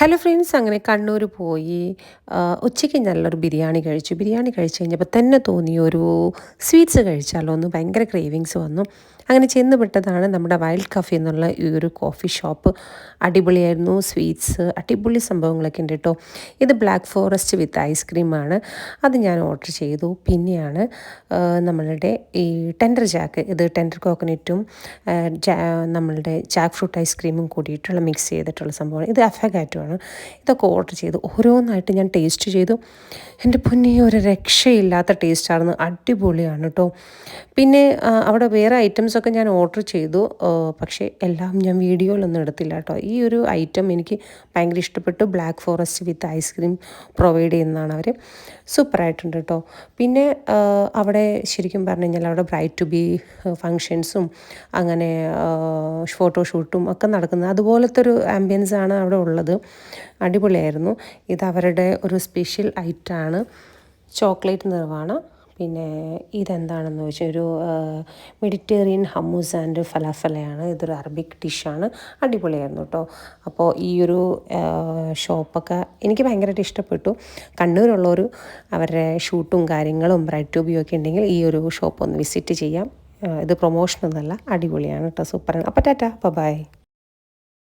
Hello friends, അങ്ങനെ കണ്ണൂർ പോയി ഉച്ചയ്ക്ക് നല്ലൊരു ബിരിയാണി കഴിച്ചു. ബിരിയാണി കഴിച്ച് കഴിഞ്ഞപ്പോൾ തന്നെ തോന്നി ഒരു സ്വീറ്റ്സ് കഴിച്ചാലോ എന്ന് ഭയങ്കര ക്രേവിങ്സ് വന്നു. അങ്ങനെ ചെന്ന് പെട്ടതാണ് നമ്മുടെ വൈൽഡ് കഫേ എന്നുള്ള ഈ ഒരു കോഫി ഷോപ്പ്. അടിപൊളിയായിരുന്നു. സ്വീറ്റ്സ് അടിപൊളി സംഭവങ്ങളൊക്കെ ഉണ്ട് കേട്ടോ. ഇത് ബ്ലാക്ക് ഫോറസ്റ്റ് വിത്ത് ഐസ്ക്രീമാണ്. അത് ഞാൻ ഓർഡർ ചെയ്തു. പിന്നെയാണ് നമ്മളുടെ ഈ ടെൻഡർ ജാക്ക്, ഇത് ടെൻഡർ കോക്കനറ്റും നമ്മളുടെ ജാക്ക് ഫ്രൂട്ട് ഐസ്ക്രീമും കൂടിയിട്ടുള്ള മിക്സ് ചെയ്തിട്ടുള്ള സംഭവമാണ്. ഇത് അഫഗാറ്റോ. ഇതൊക്കെ ഓർഡർ ചെയ്തു. ഓരോന്നായിട്ട് ഞാൻ ടേസ്റ്റ് ചെയ്തു. എൻ്റെ പൊന്നേ, ഒരു രക്ഷയില്ലാത്ത ടേസ്റ്റായിരുന്നു. അടിപൊളിയാണ് കേട്ടോ. പിന്നെ അവിടെ വേറെ ഐറ്റംസൊക്കെ ഞാൻ ഓർഡർ ചെയ്തു. പക്ഷേ എല്ലാം ഞാൻ വീഡിയോയിലൊന്നും എടുത്തില്ല കേട്ടോ. ഈ ഒരു ഐറ്റം എനിക്ക് ഭയങ്കര ഇഷ്ടപ്പെട്ടു. Black forest with ice cream provide ചെയ്യുന്നതാണ് അവർ. സൂപ്പറായിട്ടുണ്ട് കേട്ടോ. പിന്നെ അവിടെ ശരിക്കും പറഞ്ഞു കഴിഞ്ഞാൽ അവിടെ ബ്രൈഡ് ടു ബി ഫങ്ഷൻസും അങ്ങനെ ഫോട്ടോഷൂട്ടും ഒക്കെ നടക്കുന്നത്. അതുപോലത്തെ ഒരു ആംബിയൻസാണ് അവിടെ ഉള്ളത്. അടിപൊളിയായിരുന്നു. ഇത് അവരുടെ ഒരു സ്പെഷ്യൽ ഐറ്റമാണ്. ചോക്ലേറ്റ് നിറവാണ്. പിന്നെ ഇതെന്താണെന്ന് വെച്ചാൽ ഒരു മെഡിറ്റേറിയൻ ഹമ്മൂസ് ആൻഡ് ഫലാഫലയാണ്. ഇതൊരു അറബിക് ഡിഷാണ്. അടിപൊളിയായിരുന്നു കേട്ടോ. അപ്പോൾ ഈ ഒരു ഷോപ്പൊക്കെ എനിക്ക് ഭയങ്കരമായിട്ട് ഇഷ്ടപ്പെട്ടു. കണ്ണൂരുള്ളൊരു അവരുടെ ഷൂട്ടും കാര്യങ്ങളും ബ്രൈഡ് ടു ബി ഒക്കെ ഉണ്ടെങ്കിൽ ഈ ഒരു ഷോപ്പ് ഒന്ന് വിസിറ്റ് ചെയ്യാം. ഇത് പ്രൊമോഷനൊന്നുമല്ല, അടിപൊളിയാണ് കേട്ടോ. സൂപ്പറാണ്. അപ്പോൾ ടാറ്റാ, ബൈ.